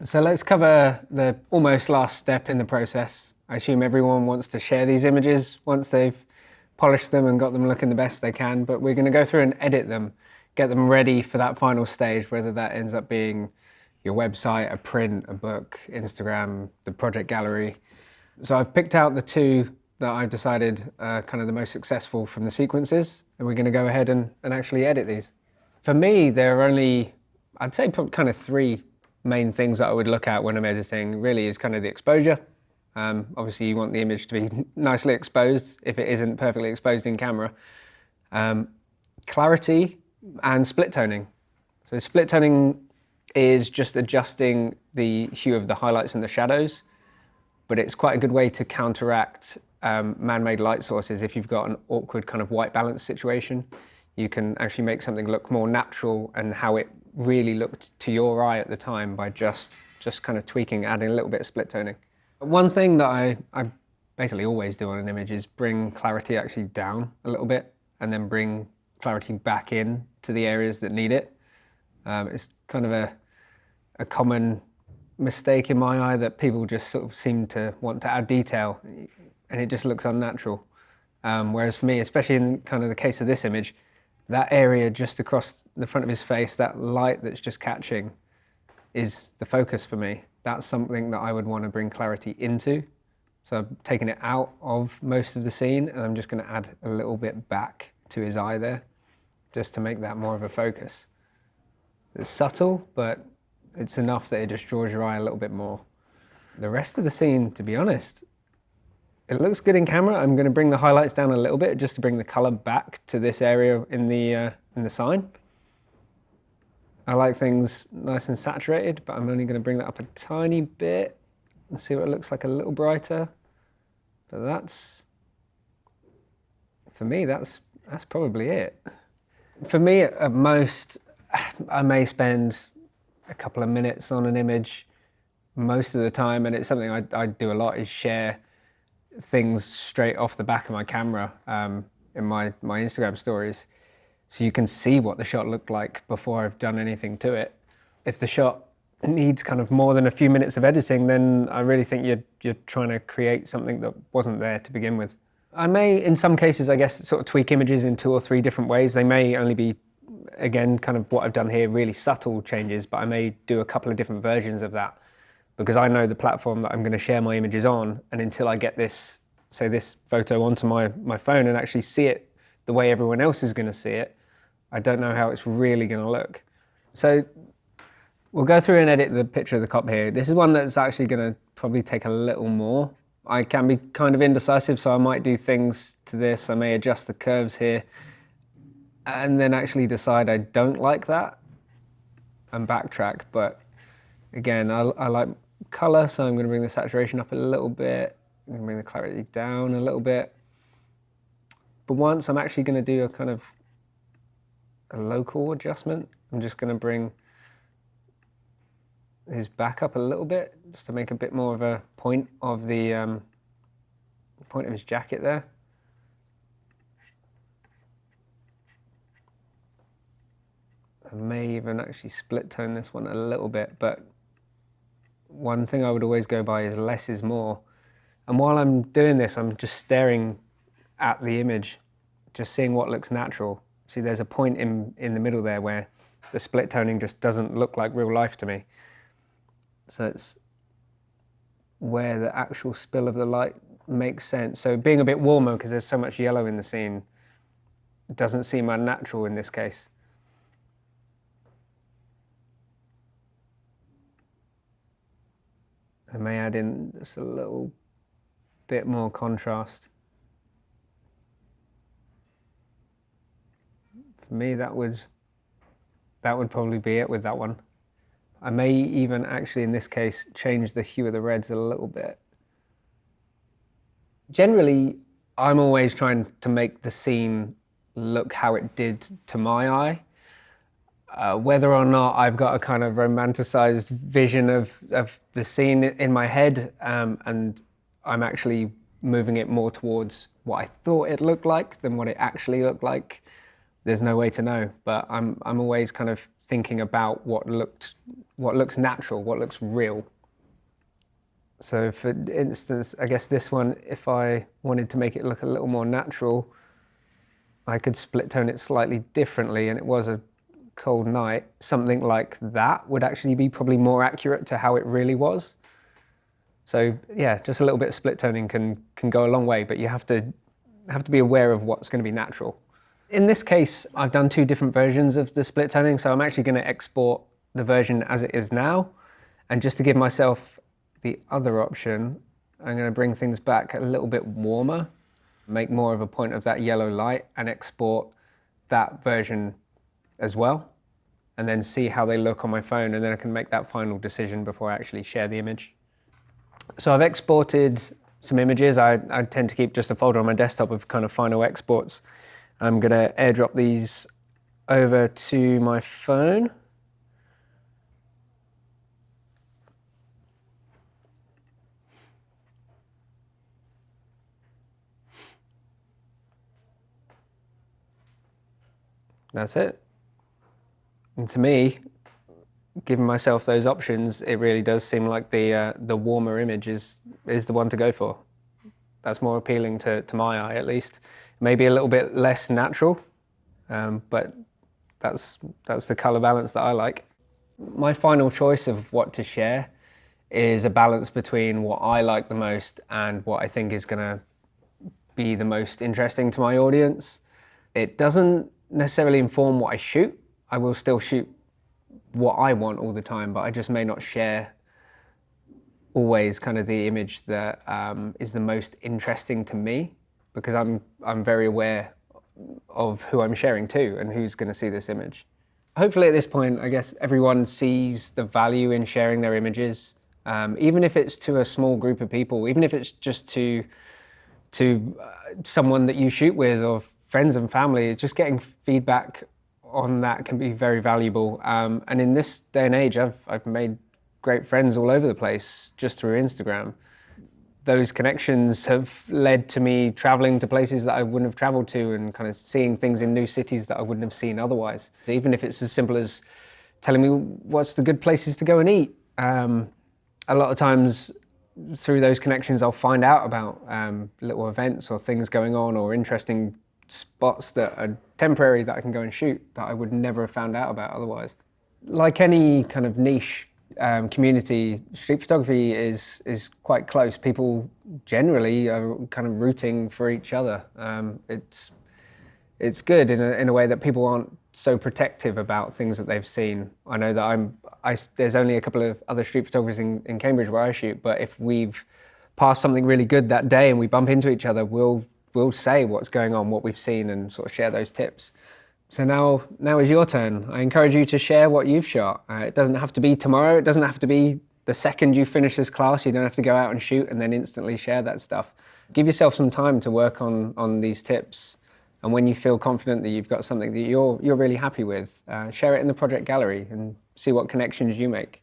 So let's cover the almost last step in the process. I assume everyone wants to share these images once they've polished them and got them looking the best they can, but we're going to go through and edit them, get them ready for that final stage, whether that ends up being your website, a print, a book, Instagram, the project gallery. So I've picked out the two that I've decided are kind of the most successful from the sequences, and we're going to go ahead and actually edit these. For me, there are only, I'd say kind of three main things that I would look at when I'm editing. Really is kind of the exposure. Obviously you want the image to be nicely exposed if it isn't perfectly exposed in camera. Clarity and split toning. So split toning is just adjusting the hue of the highlights and the shadows, but it's quite a good way to counteract man-made light sources. If you've got an awkward kind of white balance situation, you can actually make something look more natural and how it really looked to your eye at the time by just kind of tweaking, adding a little bit of split toning. One thing that I basically always do on an image is bring clarity actually down a little bit and then bring clarity back in to the areas that need it. It's kind of a common mistake in my eye that people just sort of seem to want to add detail and it just looks unnatural. Whereas for me, especially in kind of the case of this image, that area just across the front of his face, that light that's just catching, is the focus for me. That's something that I would want to bring clarity into. So I'm taking it out of most of the scene and I'm just going to add a little bit back to his eye there, just to make that more of a focus. It's subtle, but it's enough that it just draws your eye a little bit more. The rest of the scene, to be honest, it looks good in camera. I'm going to bring the highlights down a little bit just to bring the color back to this area in the sign. I like things nice and saturated, but I'm only going to bring that up a tiny bit and see what it looks like a little brighter. But that's, for me, that's probably it. For me, at most, I may spend a couple of minutes on an image most of the time, and it's something I do a lot, is share things straight off the back of my camera in my Instagram stories, so you can see what the shot looked like before I've done anything to it. If the shot needs kind of more than a few minutes of editing, then I really think you're trying to create something that wasn't there to begin with. I may, in some cases, I guess, sort of tweak images in 2 or 3 different ways. They may only be, again, kind of what I've done here, really subtle changes, but I may do a couple of different versions of that because I know the platform that I'm going to share my images on, and until I get this, say this photo onto my phone and actually see it the way everyone else is going to see it, I don't know how it's really going to look. So we'll go through and edit the picture of the cop here. This is one that's actually going to probably take a little more. I can be kind of indecisive, so I might do things to this. I may adjust the curves here and then actually decide I don't like that and backtrack. But again, I like color, so I'm going to bring the saturation up a little bit. I'm going to bring the clarity down a little bit. But once I'm actually going to do a kind of a local adjustment, I'm just going to bring his back up a little bit, just to make a bit more of a point of the point of his jacket there. I may even actually split tone this one a little bit, but one thing I would always go by is less is more. And while I'm doing this, I'm just staring at the image, just seeing what looks natural. See, there's a point in the middle there where the split toning just doesn't look like real life to me. So it's where the actual spill of the light makes sense. So being a bit warmer, because there's so much yellow in the scene, doesn't seem unnatural in this case. I may add in just a little bit more contrast. For me, that would probably be it with that one. I may even actually, in this case, change the hue of the reds a little bit. Generally, I'm always trying to make the scene look how it did to my eye. Whether or not I've got a kind of romanticized vision of the scene in my head, and I'm actually moving it more towards what I thought it looked like than what it actually looked like, there's no way to know. But I'm always kind of thinking about what looks natural, what looks real. So for instance, I guess this one, if I wanted to make it look a little more natural, I could split tone it slightly differently, and it was a cold night. Something like that would actually be probably more accurate to how it really was. So yeah, just a little bit of split toning can go a long way, but you have to be aware of what's going to be natural. In this case, I've done 2 different versions of the split toning, so I'm actually going to export the version as it is now, and just to give myself the other option, I'm going to bring things back a little bit warmer, make more of a point of that yellow light, and export that version as well, and then see how they look on my phone, and then I can make that final decision before I actually share the image. So I've exported some images. I tend to keep just a folder on my desktop of kind of final exports. I'm going to airdrop these over to my phone. That's it. And to me, giving myself those options, it really does seem like the warmer image is the one to go for. That's more appealing to my eye, at least. Maybe a little bit less natural, but that's the color balance that I like. My final choice of what to share is a balance between what I like the most and what I think is going to be the most interesting to my audience. It doesn't necessarily inform what I shoot. I will still shoot what I want all the time, but I just may not share always kind of the image that is the most interesting to me, because I'm very aware of who I'm sharing to and who's going to see this image. Hopefully at this point, I guess everyone sees the value in sharing their images, even if it's to a small group of people, even if it's just to someone that you shoot with or friends and family. Just getting feedback on that can be very valuable. And in this day and age, I've made great friends all over the place just through Instagram. Those connections have led to me traveling to places that I wouldn't have traveled to, and kind of seeing things in new cities that I wouldn't have seen otherwise. Even if it's as simple as telling me what's the good places to go and eat. A lot of times through those connections, I'll find out about little events or things going on, or interesting spots that are temporary that I can go and shoot that I would never have found out about otherwise. Like any kind of niche community, street photography is quite close. People generally are kind of rooting for each other. It's good in a way that people aren't so protective about things that they've seen. I know that there's only a couple of other street photographers in Cambridge where I shoot, but if we've passed something really good that day and we bump into each other, we'll say what's going on, what we've seen, and sort of share those tips. So now is your turn. I encourage you to share what you've shot. It doesn't have to be tomorrow. It doesn't have to be the second you finish this class. You don't have to go out and shoot and then instantly share that stuff. Give yourself some time to work on these tips. And when you feel confident that you've got something that you're really happy with, share it in the project gallery and see what connections you make.